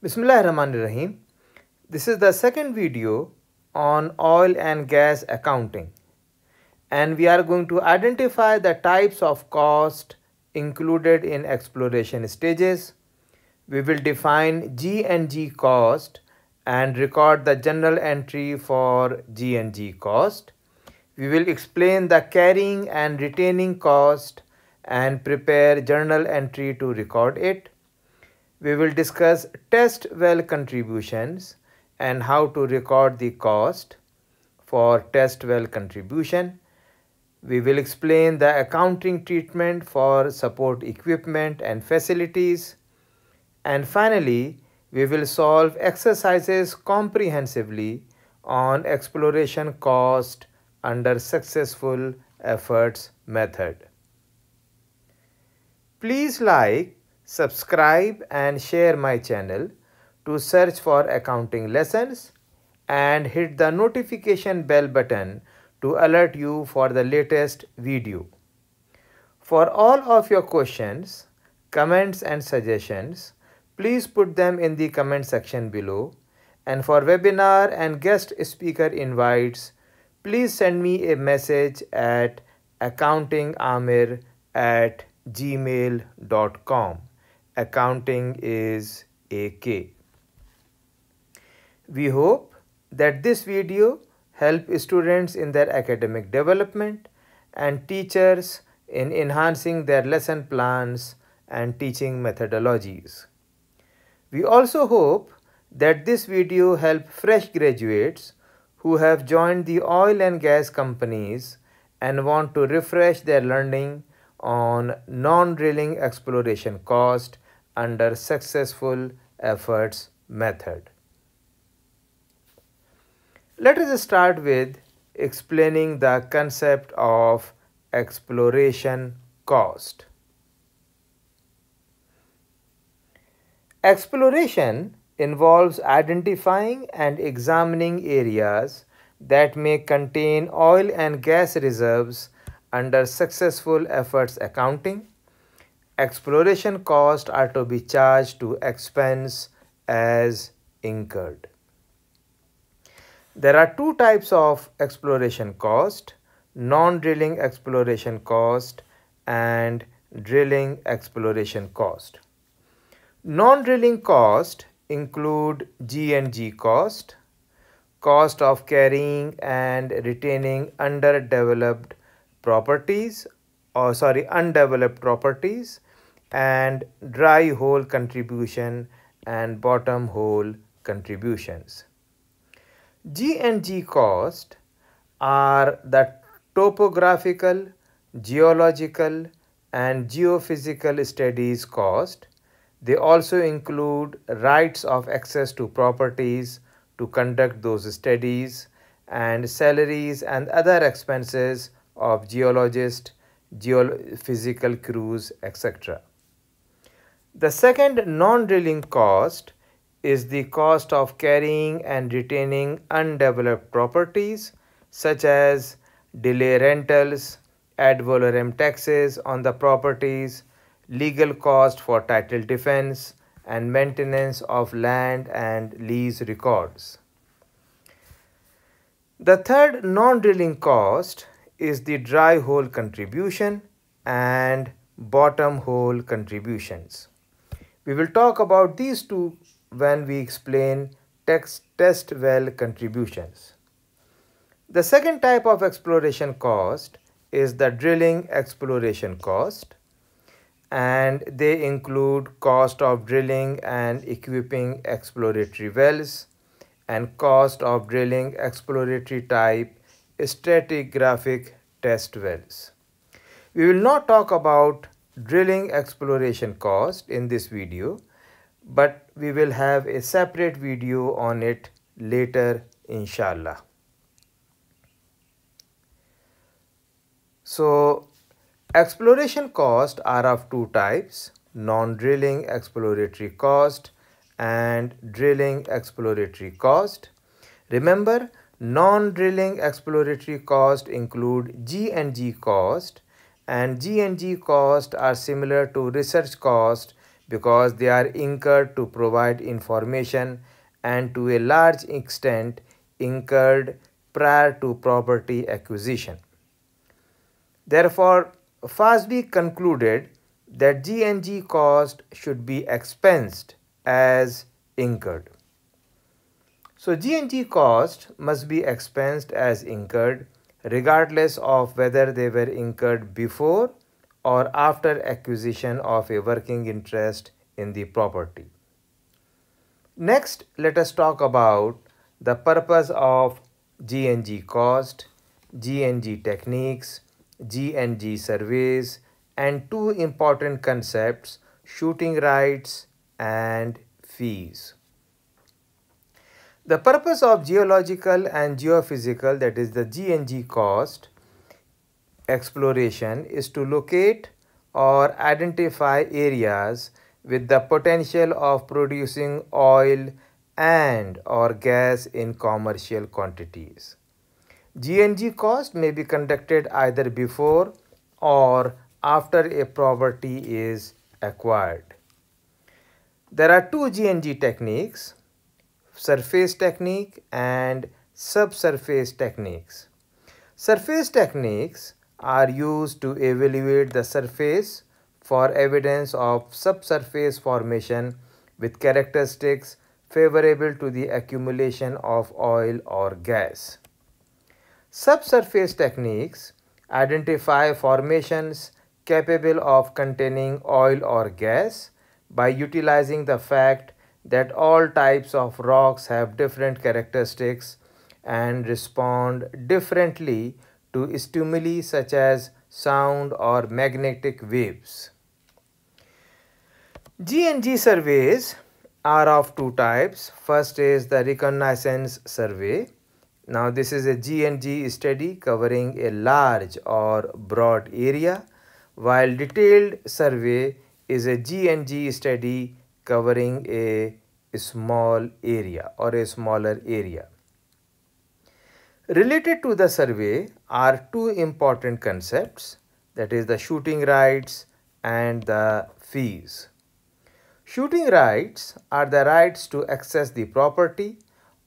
Bismillahirrahmanirrahim. This is the second video on oil and gas accounting, and we are going to identify the types of cost included in exploration stages. We will define G&G cost and record the journal entry for G&G cost. We will explain the carrying and retaining cost and prepare journal entry to record it. We will discuss test well contributions and how to record the cost for test well contribution. We will explain the accounting treatment for support equipment and facilities. And finally, we will solve exercises comprehensively on exploration cost under successful efforts method. Please like, subscribe and share my channel to search for accounting lessons and hit the notification bell button to alert you for the latest video. For all of your questions, comments and suggestions, please put them in the comment section below. And for webinar and guest speaker invites, please send me a message at accountingamir@gmail.com. Accounting is AK. We hope that this video help students in their academic development and teachers in enhancing their lesson plans and teaching methodologies. We also hope that this video help fresh graduates who have joined the oil and gas companies and want to refresh their learning on non-drilling exploration cost under successful efforts method. Let us start with explaining the concept of exploration cost. Exploration involves identifying and examining areas that may contain oil and gas reserves under successful efforts accounting. Exploration costs are to be charged to expense as incurred. There are two types of exploration cost: non-drilling exploration cost and drilling exploration cost. Non-drilling cost include G&G cost, cost of carrying and retaining undeveloped properties, and dry hole contribution and bottom hole contributions. G&G cost are the topographical, geological and geophysical studies cost. They also include rights of access to properties to conduct those studies and salaries and other expenses of geologists, geophysical crews, etc. The second non-drilling cost is the cost of carrying and retaining undeveloped properties such as delay rentals, ad valorem taxes on the properties, legal cost for title defense, and maintenance of land and lease records. The third non-drilling cost is the dry hole contribution and bottom hole contributions. We will talk about these two when we explain test well contributions. The second type of exploration cost is the drilling exploration cost, and they include cost of drilling and equipping exploratory wells and cost of drilling exploratory type stratigraphic test wells. We will not talk about drilling exploration cost in this video, but we will have a separate video on it later, inshallah. So, exploration costs are of two types: non-drilling exploratory cost and drilling exploratory cost. Remember, non-drilling exploratory cost include G&G cost, and G&G cost are similar to research cost because they are incurred to provide information and to a large extent incurred prior to property acquisition. Therefore, FASB concluded that G&G cost should be expensed as incurred. So G&G cost must be expensed as incurred regardless of whether they were incurred before or after acquisition of a working interest in the property. Next, let us talk about the purpose of G&G cost, G&G techniques, G&G surveys, and two important concepts, shooting rights and fees. The purpose of geological and geophysical, that is the G&G cost, exploration is to locate or identify areas with the potential of producing oil and or gas in commercial quantities. G&G cost may be conducted either before or after a property is acquired. There are two G&G techniques, surface technique and subsurface techniques. Surface techniques are used to evaluate the surface for evidence of subsurface formation with characteristics favorable to the accumulation of oil or gas. Subsurface techniques identify formations capable of containing oil or gas by utilizing the fact that all types of rocks have different characteristics and respond differently to stimuli such as sound or magnetic waves. G&G surveys are of two types. First is the Reconnaissance Survey. Now this is a G&G study covering a large or broad area, while detailed survey is a G&G study covering a small area or a smaller area. Related to the survey are two important concepts, that is the shooting rights and the fees. Shooting rights are the rights to access the property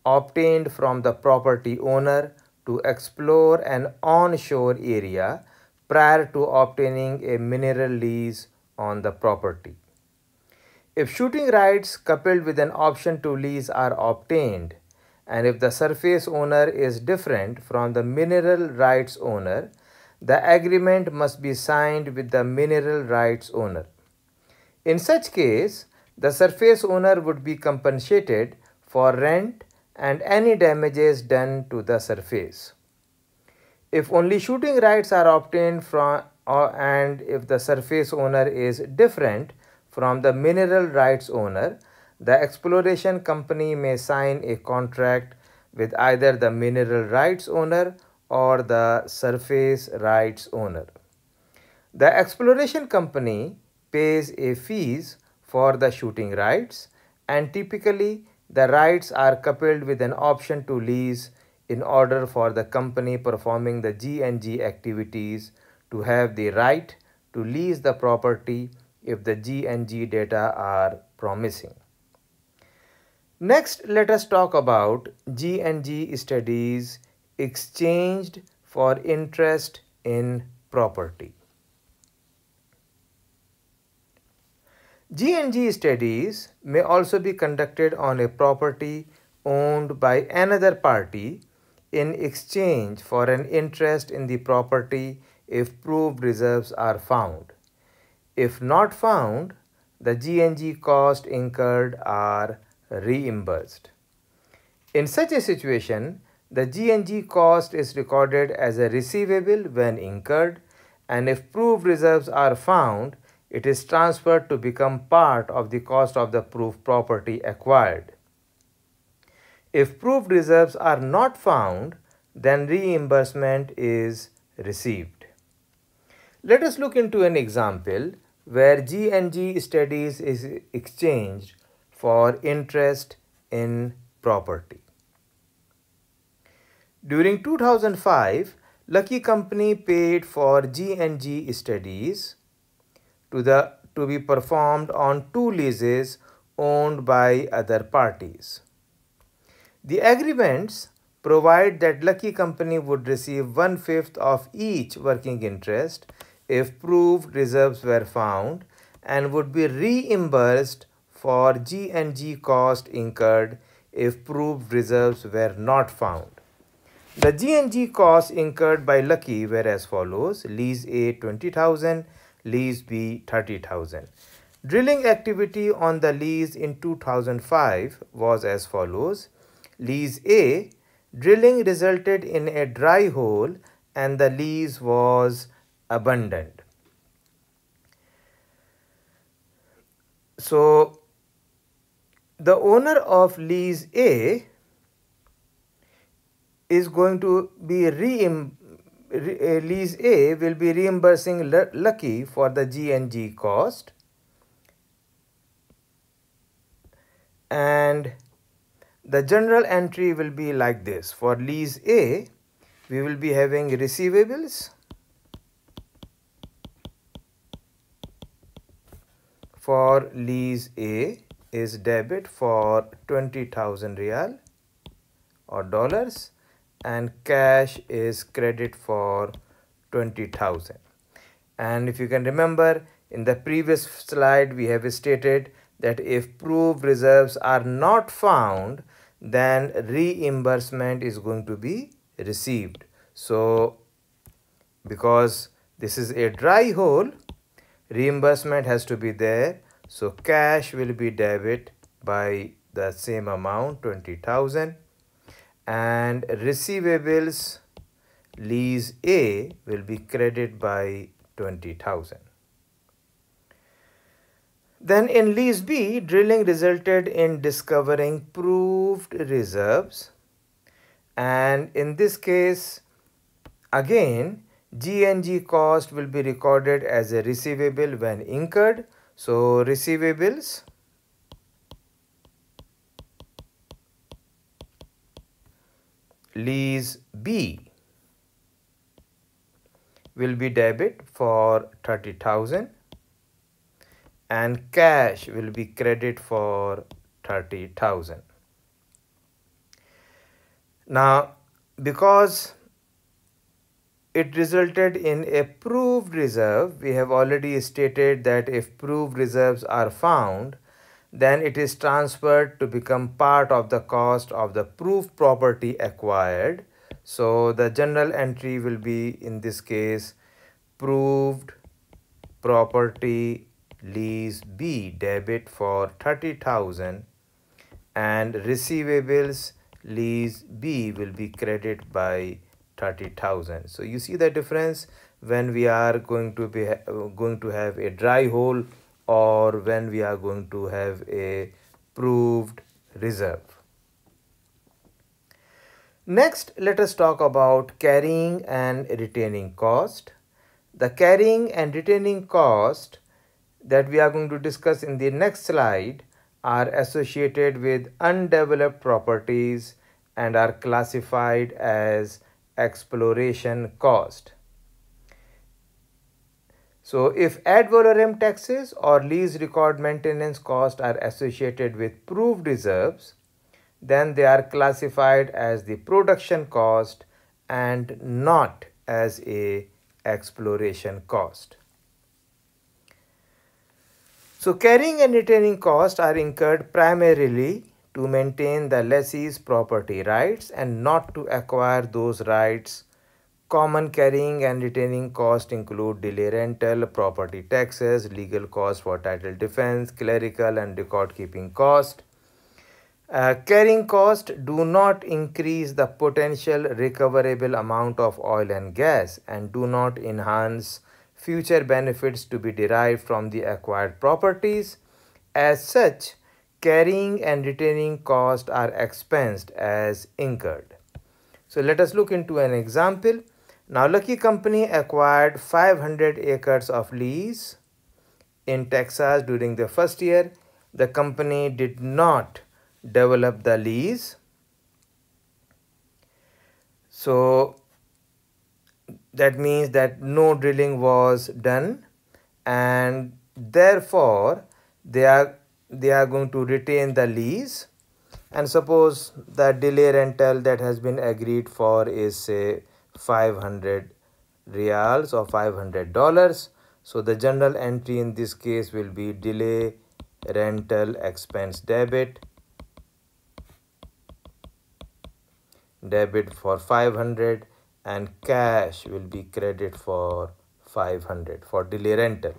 obtained from the property owner to explore an onshore area prior to obtaining a mineral lease on the property. If shooting rights coupled with an option to lease are obtained, and if the surface owner is different from the mineral rights owner, the agreement must be signed with the mineral rights owner. In such case, the surface owner would be compensated for rent and any damages done to the surface. If only shooting rights are obtained from and if the surface owner is different from the mineral rights owner, the exploration company may sign a contract with either the mineral rights owner or the surface rights owner. The exploration company pays a fees for the shooting rights, and typically the rights are coupled with an option to lease in order for the company performing the G&G activities to have the right to lease the property if the G&G data are promising. Next, let us talk about G&G studies exchanged for interest in property. G&G studies may also be conducted on a property owned by another party in exchange for an interest in the property if proved reserves are found. If not found, the G&G costs incurred are reimbursed. In such a situation, the G&G cost is recorded as a receivable when incurred, and if proved reserves are found, it is transferred to become part of the cost of the proved property acquired. If proved reserves are not found, then reimbursement is received. Let us look into an example where G&G studies is exchanged for interest in property. During 2005, Lucky Company paid for G&G studies to to be performed on 2 leases owned by other parties. The agreements provide that Lucky Company would receive 1/5 of each working interest if proved reserves were found and would be reimbursed for G&G cost incurred if proved reserves were not found. The G&G costs incurred by Lucky were as follows: Lease A 20,000, Lease B 30,000. Drilling activity on the lease in 2005 was as follows: Lease A, drilling resulted in a dry hole and the lease was abandoned. So, the owner of Lease A is going to be Lease A will be reimbursing Lucky for the G&G cost, and the general entry will be like this. For Lease A, we will be having receivables for Lease A is debit for 20,000 Riyal or dollars, and cash is credit for 20,000. And if you can remember, in the previous slide we have stated that if proved reserves are not found, then reimbursement is going to be received. So because this is a dry hole, reimbursement has to be there. So cash will be debit by the same amount, 20,000, and receivables Lease A will be credited by 20,000. Then in Lease B, drilling resulted in discovering proved reserves, and in this case again G&G cost will be recorded as a receivable when incurred. So receivables Lease B will be debit for 30,000 and cash will be credit for 30,000. Now, because it resulted in a proved reserve, we have already stated that if proved reserves are found, then it is transferred to become part of the cost of the proved property acquired. So the general entry will be, in this case, proved property Lease B debit for 30,000 and receivables Lease B will be credited by 30,000. So you see the difference when we are going to have a dry hole or when we are going to have a proved reserve. Next, let us talk about carrying and retaining cost. The carrying and retaining cost that we are going to discuss in the next slide are associated with undeveloped properties and are classified as exploration cost. So if ad valorem taxes or lease record maintenance cost are associated with proved reserves, then they are classified as the production cost and not as a exploration cost. So carrying and retaining costs are incurred primarily to maintain the lessee's property rights and not to acquire those rights. Common carrying and retaining costs include delay rental, property taxes, legal costs for title defense, clerical and record keeping cost. Carrying costs do not increase the potential recoverable amount of oil and gas and do not enhance future benefits to be derived from the acquired properties. As such, carrying and retaining costs are expensed as incurred. So let us look into an example. Now, Lucky Company acquired 500 acres of lease in Texas during the first year. The company did not develop the lease. So that means that no drilling was done, and therefore they are going to retain the lease. And suppose the delay rental that has been agreed for is say 500 reals or $500. So the journal entry in this case will be delay rental expense debit for 500 and cash will be credit for 500 for delay rental.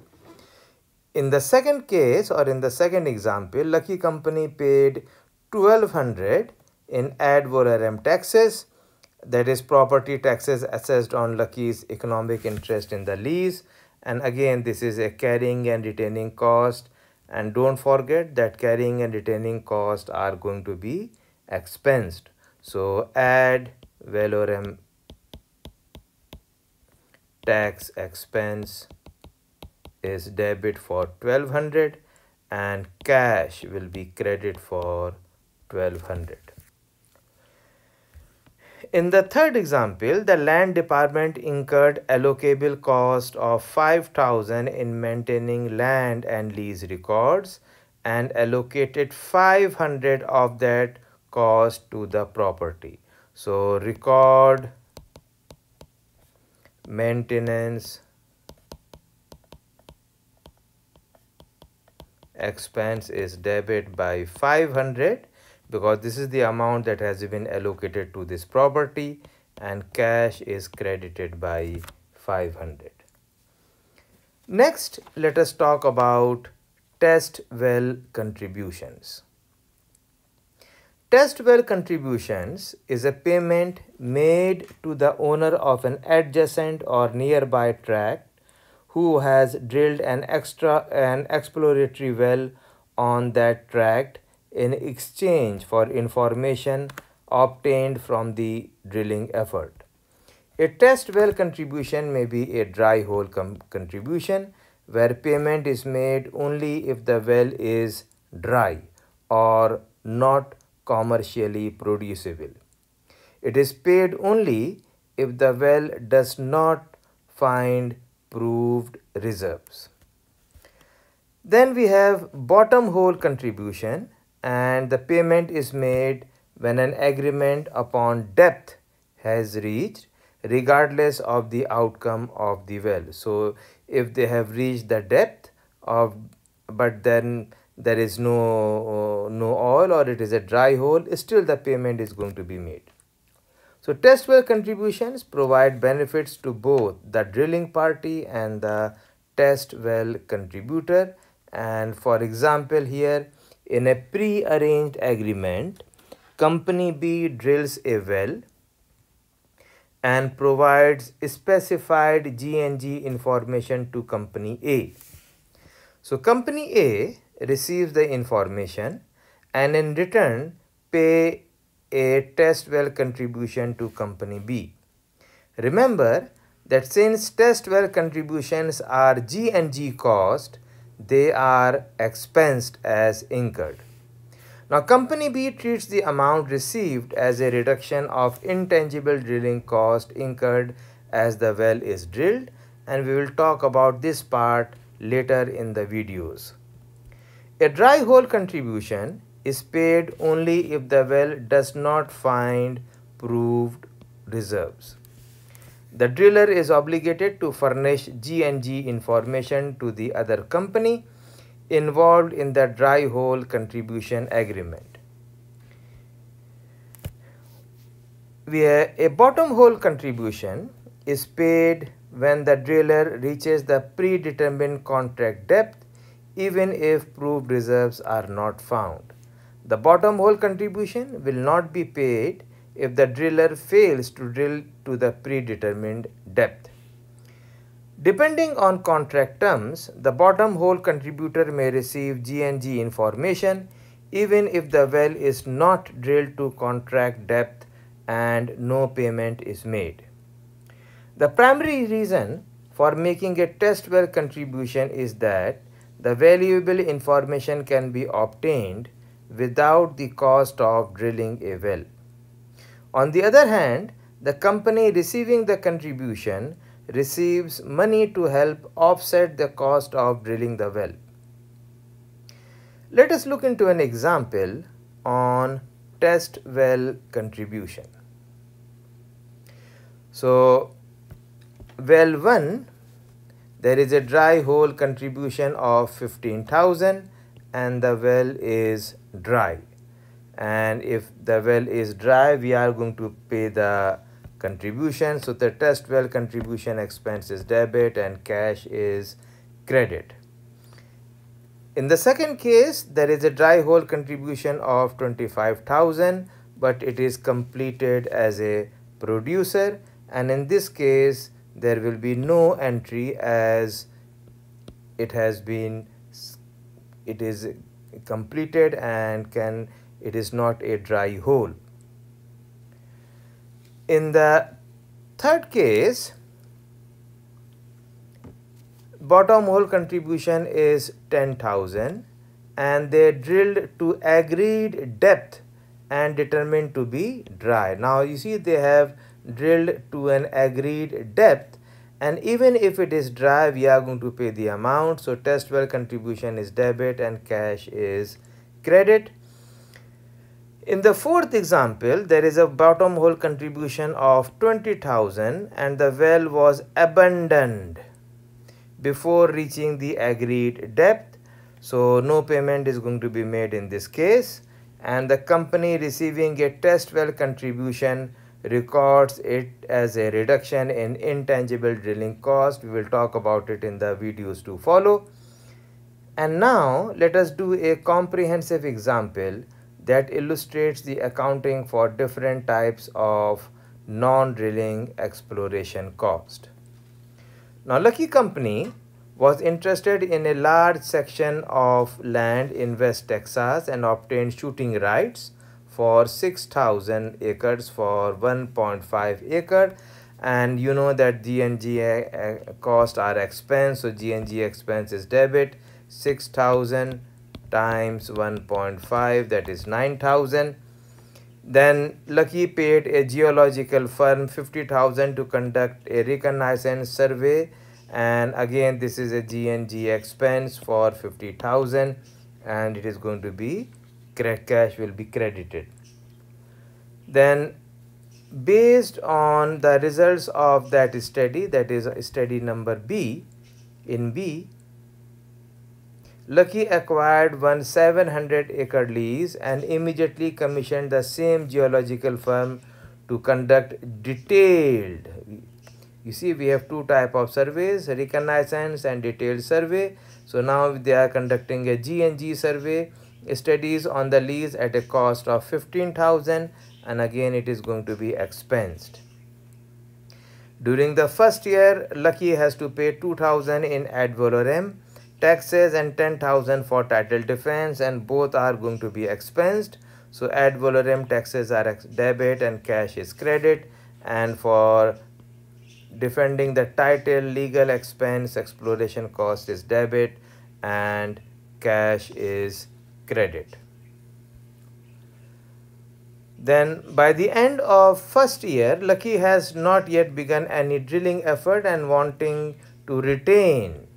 In the second case or in the second example, Lucky Company paid 1200 in ad valorem taxes, that is property taxes assessed on Lucky's economic interest in the lease. And again, this is a carrying and retaining cost, and don't forget that carrying and retaining costs are going to be expensed. So ad valorem tax expense is debit for 1200 and cash will be credit for 1200. In the third example, the land department incurred allocable cost of 5,000 in maintaining land and lease records and allocated 500 of that cost to the property. So record maintenance expense is debit by 500 because this is the amount that has been allocated to this property, and cash is credited by 500. Next, let us talk about test well contributions. Test well contributions is a payment made to the owner of an adjacent or nearby tract who has drilled an exploratory well on that tract in exchange for information obtained from the drilling effort. A test well contribution may be a dry hole contribution where payment is made only if the well is dry or not commercially producible. It is paid only if the well does not find proved reserves. Then we have bottom hole contribution, and the payment is made when an agreement upon depth has reached regardless of the outcome of the well. So if they have reached the depth of but then there is no oil or it is a dry hole, still the payment is going to be made. So test well contributions provide benefits to both the drilling party and the test well contributor. And for example, here in a pre-arranged agreement, Company B drills a well and provides specified G&G information to Company A. So Company A receives the information and in return pay a test well contribution to Company B. Remember that since test well contributions are G&G cost, they are expensed as incurred. Now Company B treats the amount received as a reduction of intangible drilling cost incurred as the well is drilled, and we will talk about this part later in the videos. A dry hole contribution is paid only if the well does not find proved reserves. The driller is obligated to furnish G&G information to the other company involved in the dry hole contribution agreement. Where a bottom hole contribution is paid when the driller reaches the predetermined contract depth, even if proved reserves are not found. The bottom hole contribution will not be paid if the driller fails to drill to the predetermined depth. Depending on contract terms, the bottom hole contributor may receive G&G information even if the well is not drilled to contract depth and no payment is made. The primary reason for making a test well contribution is that the valuable information can be obtained without the cost of drilling a well. On the other hand, the company receiving the contribution receives money to help offset the cost of drilling the well. Let us look into an example on test well contribution. So, well 1, there is a dry hole contribution of 15,000 and the well is dry. And if the well is dry, we are going to pay the contribution. So the test well contribution expense is debit and cash is credit. In the second case, there is a dry hole contribution of 25,000, but it is completed as a producer, and in this case there will be no entry as it is completed and it is not a dry hole. In the third case, bottom hole contribution is 10,000 and they drilled to agreed depth and determined to be dry. Now you see they have drilled to an agreed depth, and even if it is dry, we are going to pay the amount. So test well contribution is debit and cash is credit. In the fourth example, there is a bottom hole contribution of 20,000 and the well was abandoned before reaching the agreed depth. So no payment is going to be made in this case, and the company receiving a test well contribution records it as a reduction in intangible drilling cost. We will talk about it in the videos to follow. And now let us do a comprehensive example that illustrates the accounting for different types of non-drilling exploration cost. Now Lucky Company was interested in a large section of land in West Texas and obtained shooting rights for 6,000 acres for 1.5 acre, and you know that G&G cost are expense, so G&G expense is debit. 6,000 times 1.5, that is 9,000. Then Lucky paid a geological firm 50,000 to conduct a reconnaissance survey, and again this is a G&G expense for 50,000 and it is going to be cash will be credited. Then based on the results of that study, that is study number B, in B, Lucky acquired one 700-acre lease and immediately commissioned the same geological firm to conduct detailed. You see, we have two types of surveys, reconnaissance and detailed survey. So now they are conducting a G&G survey studies on the lease at a cost of 15,000, and again it is going to be expensed. During the first year, Lucky has to pay 2,000 in ad valorem taxes and 10,000 for title defense, and both are going to be expensed. So ad valorem taxes are debit and cash is credit, and for defending the title, legal expense, exploration cost is debit and cash is credit. Then by the end of first year, Lucky has not yet begun any drilling effort and wanting to retain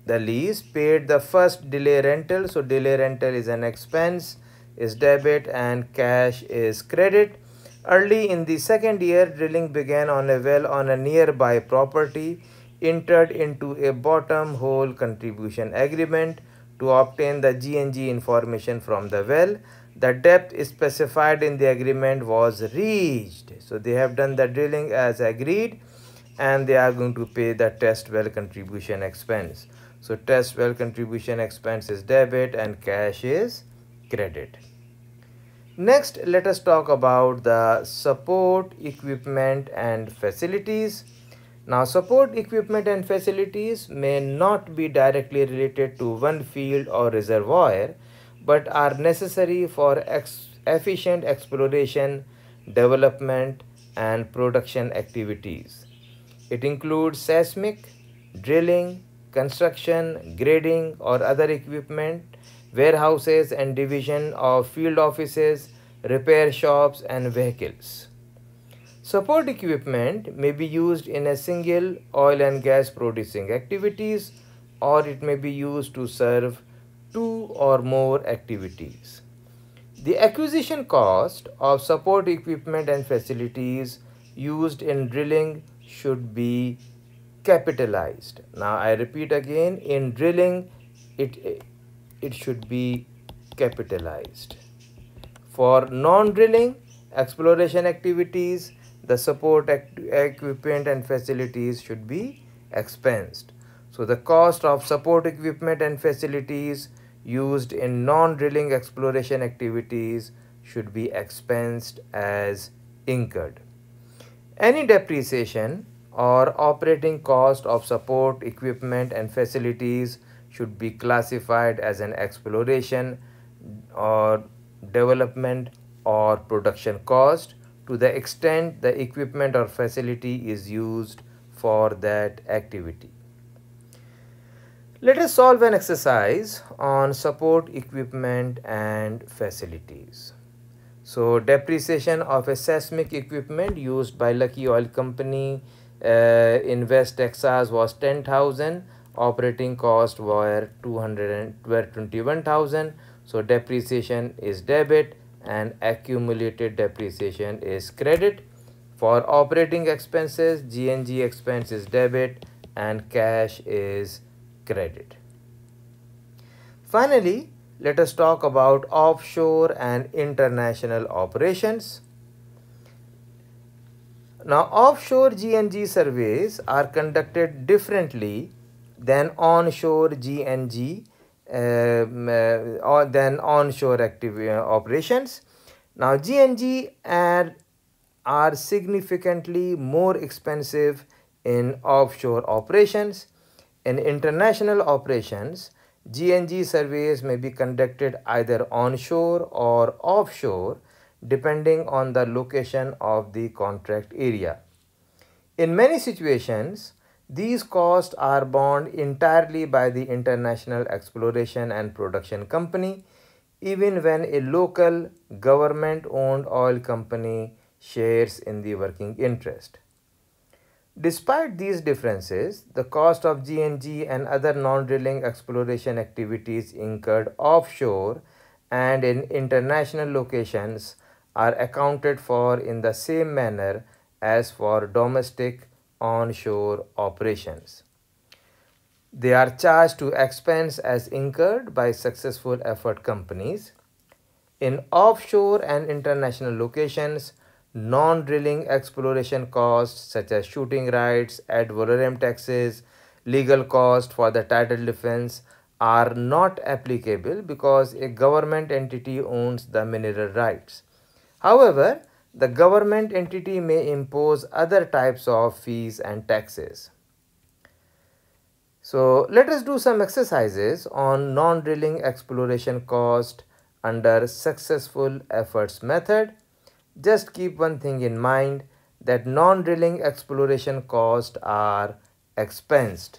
the lease, paid the first delay rental. So delay rental is an expense, is debit and cash is credit. Early in the second year, drilling began on a well on a nearby property, entered into a bottom hole contribution agreement to obtain the G&G information from the well. The depth specified in the agreement was reached. So they have done the drilling as agreed and they are going to pay the test well contribution expense. So test well contribution expense is debit and cash is credit. Next, let us talk about the support equipment and facilities. Now, support equipment and facilities may not be directly related to one field or reservoir, but are necessary for efficient exploration, development, and production activities. It includes seismic, drilling, construction, grading, or other equipment, warehouses and division of field offices, repair shops, and vehicles. Support equipment may be used in a single oil and gas producing activities, or it may be used to serve two or more activities. The acquisition cost of support equipment and facilities used in drilling should be capitalized. Now I repeat again, in drilling it should be capitalized. For non-drilling exploration activities, the support equipment and facilities should be expensed. So the cost of support equipment and facilities used in non-drilling exploration activities should be expensed as incurred. Any depreciation or operating cost of support equipment and facilities should be classified as an exploration or development or production cost to the extent the equipment or facility is used for that activity. Let us solve an exercise on support equipment and facilities. So depreciation of a seismic equipment used by Lucky Oil Company in West Texas was 10,000. Operating cost were 21,000. So depreciation is debit and accumulated depreciation is credit. For operating expenses, G&G expense is debit and cash is credit. Finally, let us talk about offshore and international operations. Now, offshore G&G surveys are conducted differently than onshore G&G or than onshore operations. Now, G&G are significantly more expensive in offshore operations. In international operations, G&G surveys may be conducted either onshore or offshore depending on the location of the contract area. In many situations, these costs are borne entirely by the International Exploration and Production Company, even when a local government-owned oil company shares in the working interest. Despite these differences, the cost of G&G and other non-drilling exploration activities incurred offshore and in international locations are accounted for in the same manner as for domestic onshore operations. They are charged to expense as incurred by successful effort companies. In offshore and international locations, non-drilling exploration costs such as shooting rights, ad valorem taxes, legal costs for the title defense are not applicable because a government entity owns the mineral rights. However, the government entity may impose other types of fees and taxes. So let us do some exercises on non-drilling exploration cost under successful efforts method. Just keep one thing in mind, that non-drilling exploration costs are expensed.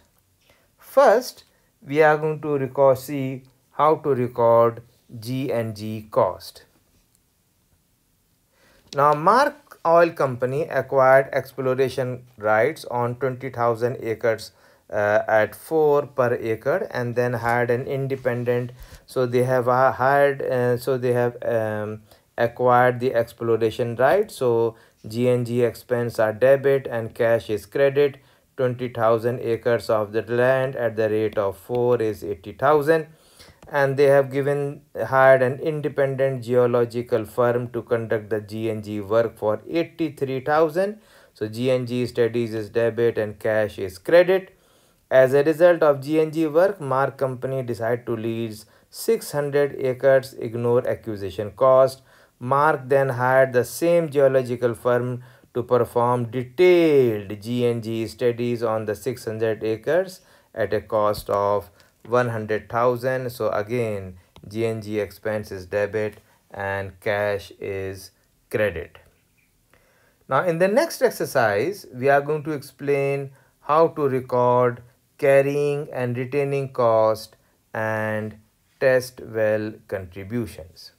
First, we are going to see how to record G&G cost. Now, Mark Oil Company acquired exploration rights on 20,000 acres at 4 per acre, and then hired an independent. So they have acquired the exploration rights. So G&G expense are debit and cash is credit. 20,000 acres of the land at the rate of 4 is 80,000. And they have hired an independent geological firm to conduct the G&G work for 83,000. So G&G studies is debit and cash is credit. As a result of G&G work, Mark Company decided to lease 600 acres, ignore acquisition cost. Mark then hired the same geological firm to perform detailed G&G studies on the 600 acres at a cost of 100,000. So again, G&G expense is debit and cash is credit. Now in the next exercise, we are going to explain how to record carrying and retaining cost and test well contributions.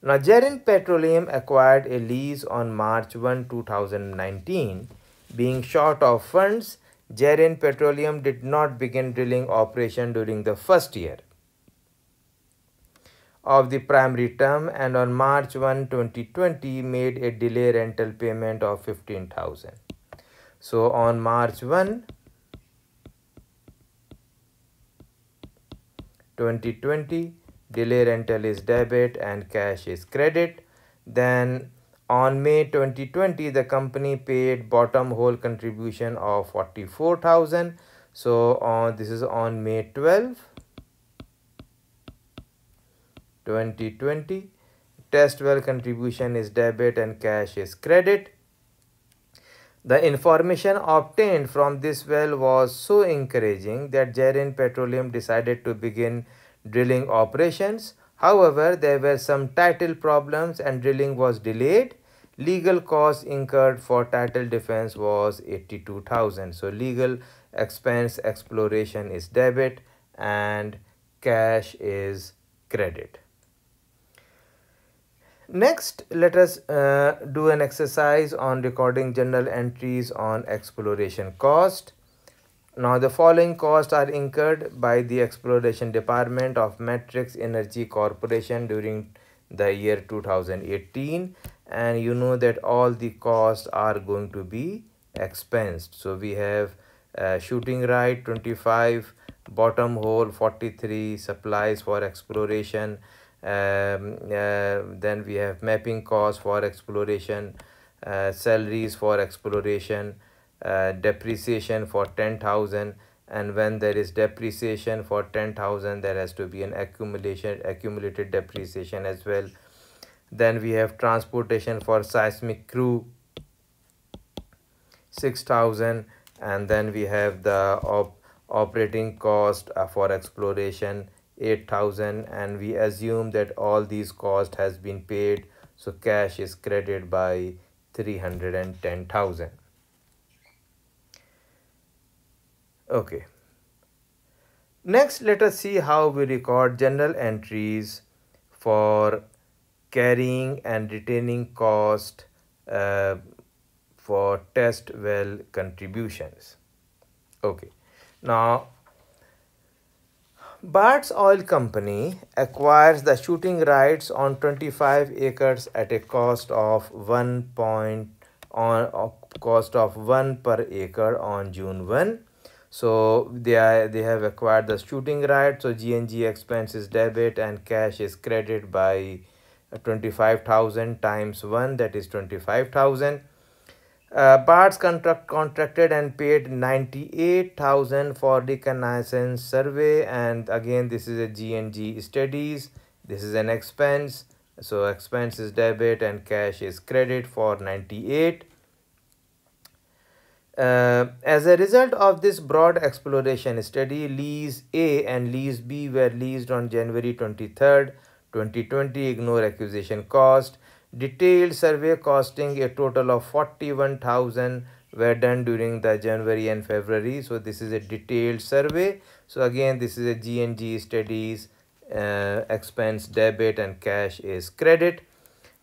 Now, Gerin Petroleum acquired a lease on March 1, 2019. Being short of funds, Gerin Petroleum did not begin drilling operation during the first year of the primary term, and on March 1, 2020 made a delay rental payment of 15,000. So on March 1, 2020, delay rental is debit and cash is credit. Then on May 2020, the company paid bottom hole contribution of 44,000. So this is on May 12, 2020. Test well contribution is debit and cash is credit. The information obtained from this well was so encouraging that Gerin Petroleum decided to begin drilling operations. However, there were some title problems and drilling was delayed. Legal costs incurred for title defense was 82,000. So legal expense exploration is debit and cash is credit. Next, let us do an exercise on recording journal entries on exploration cost. Now, the following costs are incurred by the Exploration Department of Matrix Energy Corporation during the year 2018, and you know that all the costs are going to be expensed. So we have shooting right 25, bottom hole 43, supplies for exploration. Then we have mapping costs for exploration, salaries for exploration, depreciation for 10,000, and when there is depreciation for 10,000, there has to be an accumulated depreciation as well. Then we have transportation for seismic crew 6,000, and then we have the operating cost for exploration 8,000, and we assume that all these costs has been paid, so cash is credited by 310,000. Okay. Next, let us see how we record journal entries for carrying and retaining cost for test well contributions. Okay. Now, Bart's Oil Company acquires the shooting rights on 25 acres at a cost of 1 per acre on June 1. So they have acquired the shooting right. So G&G expense is debit and cash is credited by 25,000 times 1, that is 25,000. Bart's contracted and paid 98,000 for Reconnaissance Survey, and again this is a G&G studies. This is an expense, so expense is debit and cash is credit for 98. As a result of this broad exploration study, Lease A and Lease B were leased on January 23rd, 2020. Ignore acquisition cost. Detailed survey costing a total of 41,000 were done during the January and February. So this is a detailed survey. So again, this is a G&G studies, expense debit and cash is credit.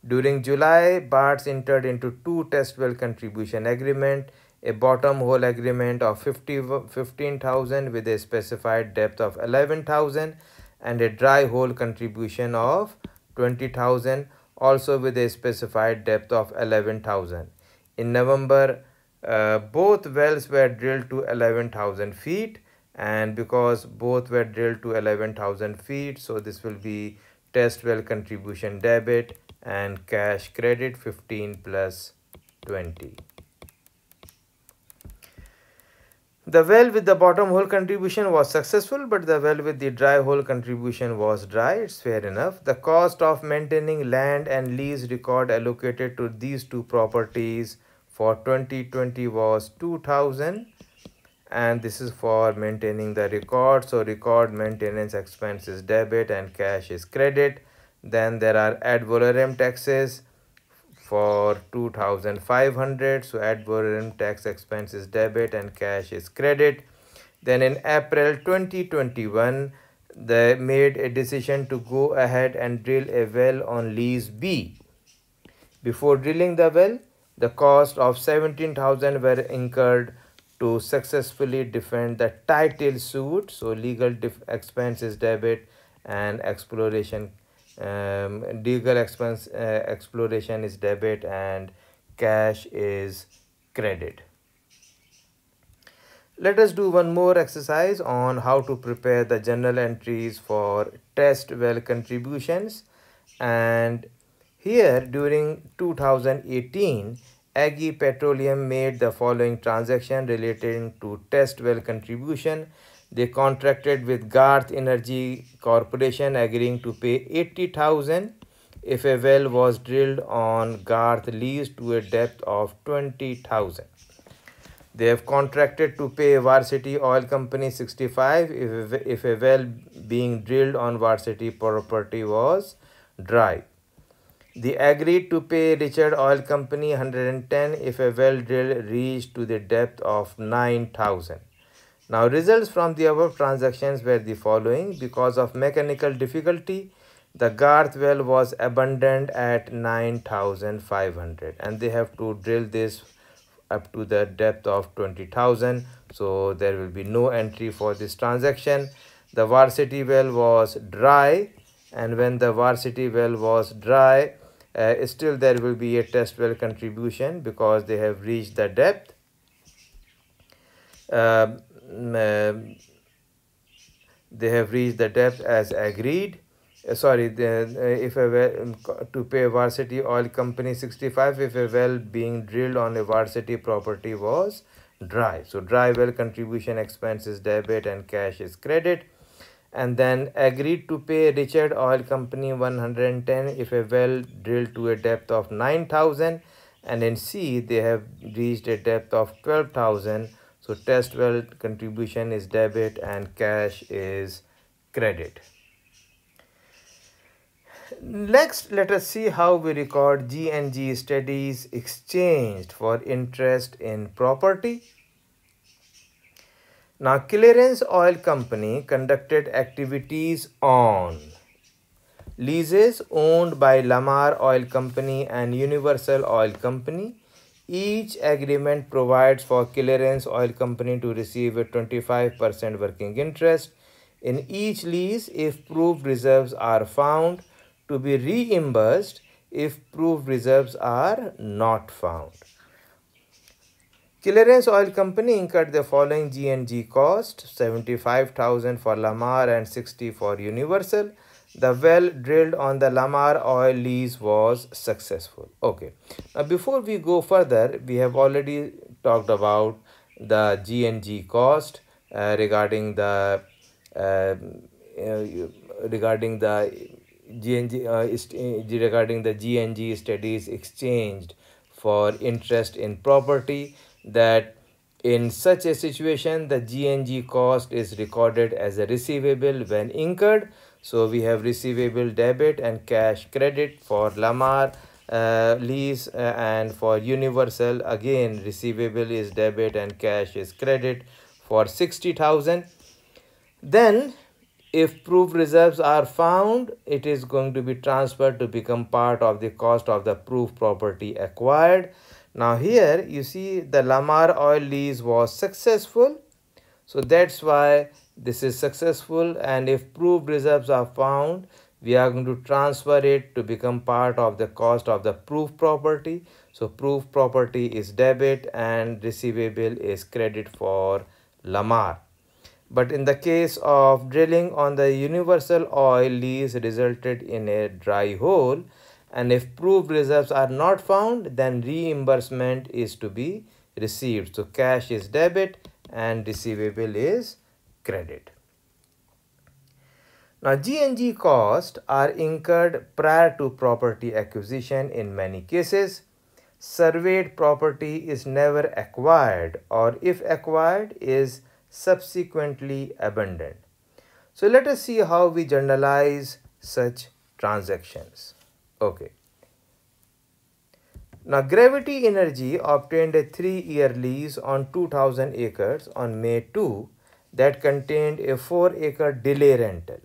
During July, Bart's entered into 2 test well contribution agreement, a bottom hole agreement of 15,000 with a specified depth of 11,000 and a dry hole contribution of 20,000, also with a specified depth of 11,000. In November, both wells were drilled to 11,000 feet, and because both were drilled to 11,000 feet, so this will be test well contribution debit and cash credit 15 plus 20. The well with the bottom hole contribution was successful, but the well with the dry hole contribution was dry. It's fair enough. The cost of maintaining land and lease record allocated to these 2 properties for 2020 was 2,000, and this is for maintaining the record. So record maintenance expense is debit and cash is credit. Then there are ad valorem taxes for 2,500, so ad valorem tax expense is debit and cash is credit. Then in April 2021, they made a decision to go ahead and drill a well on lease B. Before drilling the well, the cost of 17,000 were incurred to successfully defend the title suit. So legal expense is debit and exploration legal expense exploration is debit and cash is credit. Let us do one more exercise on how to prepare the journal entries for test well contributions. And here during 2018, Aggie Petroleum made the following transaction relating to test well contribution. They contracted with Garth Energy Corporation agreeing to pay 80,000 if a well was drilled on Garth lease to a depth of 20,000. They have contracted to pay Varsity Oil Company 65 if a well being drilled on Varsity property was dry. They agreed to pay Richard Oil Company 110 if a well drill reached to the depth of 9,000. Now, results from the above transactions were the following. Because of mechanical difficulty, the Garth well was abandoned at 9,500 and they have to drill this up to the depth of 20,000. So there will be no entry for this transaction. The Varsity well was dry, and when the Varsity well was dry, still there will be a test well contribution because they have reached the depth. They have reached the depth as agreed. If a well to pay Varsity Oil Company 65 if a well being drilled on a Varsity property was dry. So dry well contribution expense is debit and cash is credit. And then agreed to pay Richard Oil Company 110 if a well drilled to a depth of 9,000, and in C they have reached a depth of 12,000. So test well contribution is debit and cash is credit. Next, let us see how we record G&G studies exchanged for interest in property. Now, Clearance Oil Company conducted activities on leases owned by Lamar Oil Company and Universal Oil Company. Each agreement provides for Clearance Oil Company to receive a 25% working interest in each lease if proved reserves are found, to be reimbursed if proved reserves are not found. Clearance Oil Company incurred the following G&G cost: 75,000 for Lamar and 60 for Universal. The well drilled on the Lamar oil lease was successful. Okay. Now, before we go further, we have already talked about the G&G cost regarding the G&G studies exchanged for interest in property, that in such a situation the G&G cost is recorded as a receivable when incurred. So we have receivable debit and cash credit for Lamar lease, and for Universal again receivable is debit and cash is credit for 60,000. Then if proved reserves are found, it is going to be transferred to become part of the cost of the proved property acquired. Now here you see the Lamar oil lease was successful, so that's why this is successful, and if proved reserves are found, we are going to transfer it to become part of the cost of the proved property. So proved property is debit and receivable is credit for Lamar. But in the case of drilling on the Universal oil lease resulted in a dry hole, and if proved reserves are not found, then reimbursement is to be received. So cash is debit and receivable is credit. Now, G&G costs are incurred prior to property acquisition in many cases. Surveyed property is never acquired, or if acquired is subsequently abandoned. So let us see how we journalize such transactions. Okay. Now, Gravity Energy obtained a 3-year lease on 2,000 acres on May 2 that contained a 4-acre delay rental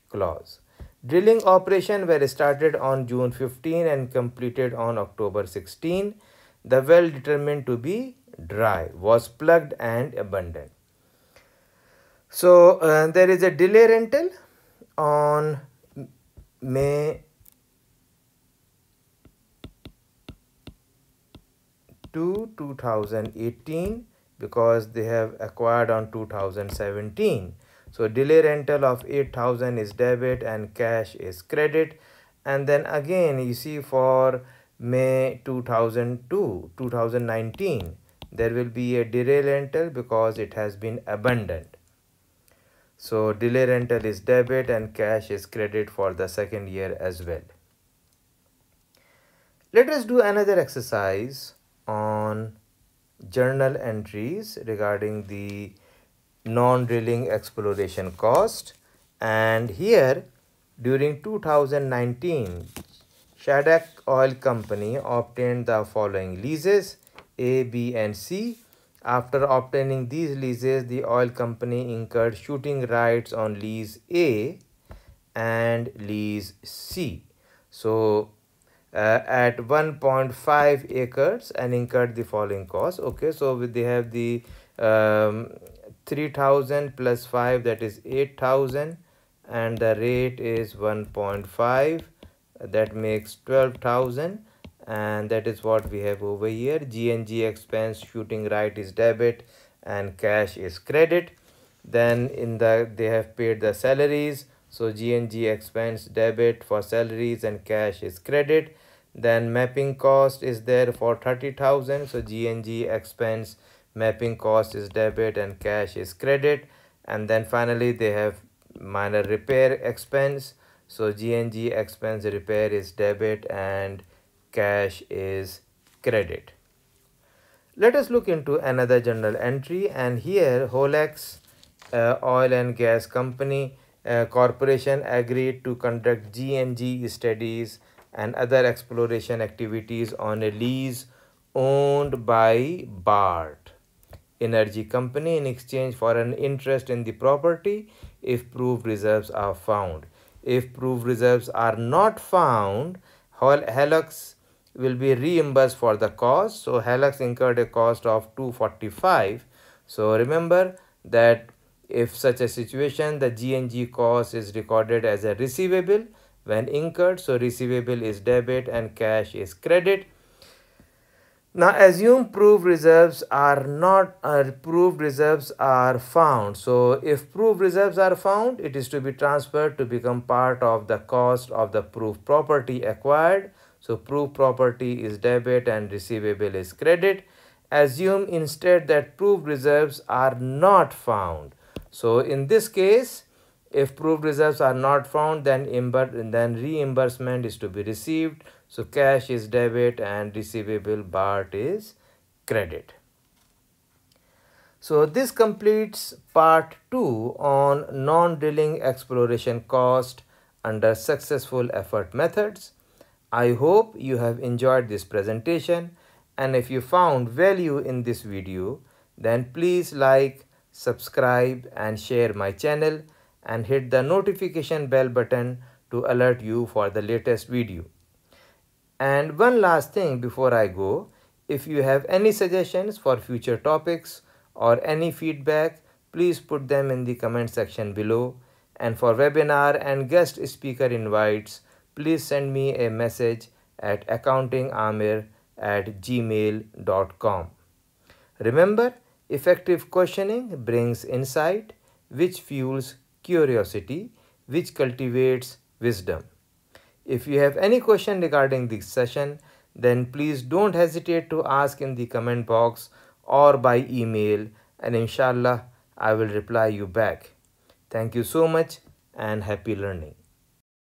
clause. Drilling operation were started on June 15 and completed on October 16. The well determined to be dry was plugged and abandoned. So there is a delay rental on May 2, 2018 because they have acquired on 2017. So delay rental of 8,000 is debit and cash is credit. And then again you see for May 2019 there will be a delay rental because it has been abandoned. So delay rental is debit and cash is credit for the second year as well. Let us do another exercise on journal entries regarding the non-drilling exploration cost. And here during 2019 Shaddock Oil Company obtained the following leases A, B and C. After obtaining these leases, the oil company incurred shooting rights on lease A and lease C. So at 1.5 acres and incurred the following costs. Okay, so they have the 3,000 plus 5, that is 8,000, and the rate is 1.5, that makes 12,000, and that is what we have over here. G&G expense, shooting right is debit and cash is credit. Then in they have paid the salaries, so G&G expense debit for salaries and cash is credit. Then mapping cost is there for 30,000, so G&G expense, mapping cost is debit and cash is credit. And then finally they have minor repair expense, so G&G expense repair is debit and cash is credit. Let us look into another journal entry, and here Holex Oil and Gas Company Corporation agreed to conduct G&G studies and other exploration activities on a lease owned by BART Energy Company in exchange for an interest in the property if proved reserves are found. If proved reserves are not found, Helix will be reimbursed for the cost. So Helix incurred a cost of 245. So remember that if such a situation, the G&G cost is recorded as a receivable when incurred. So receivable is debit and cash is credit. Now assume proved reserves are found. So if proved reserves are found, it is to be transferred to become part of the cost of the proved property acquired. So proved property is debit and receivable is credit. Assume instead that proved reserves are not found. So in this case, if proved reserves are not found, then reimbursement is to be received. So cash is debit and receivable BART is credit. So this completes part 2 on non-drilling exploration cost under successful effort methods. I hope you have enjoyed this presentation, and if you found value in this video, then please like, subscribe and share my channel and hit the notification bell button to alert you for the latest video. And one last thing before I go, if you have any suggestions for future topics or any feedback, please put them in the comment section below. And for webinar and guest speaker invites, please send me a message at accountingamir@gmail.com. Remember, effective questioning brings insight, which fuels curiosity, which cultivates wisdom. If you have any question regarding this session, then please don't hesitate to ask in the comment box or by email, and inshallah I will reply you back. Thank you so much and happy learning.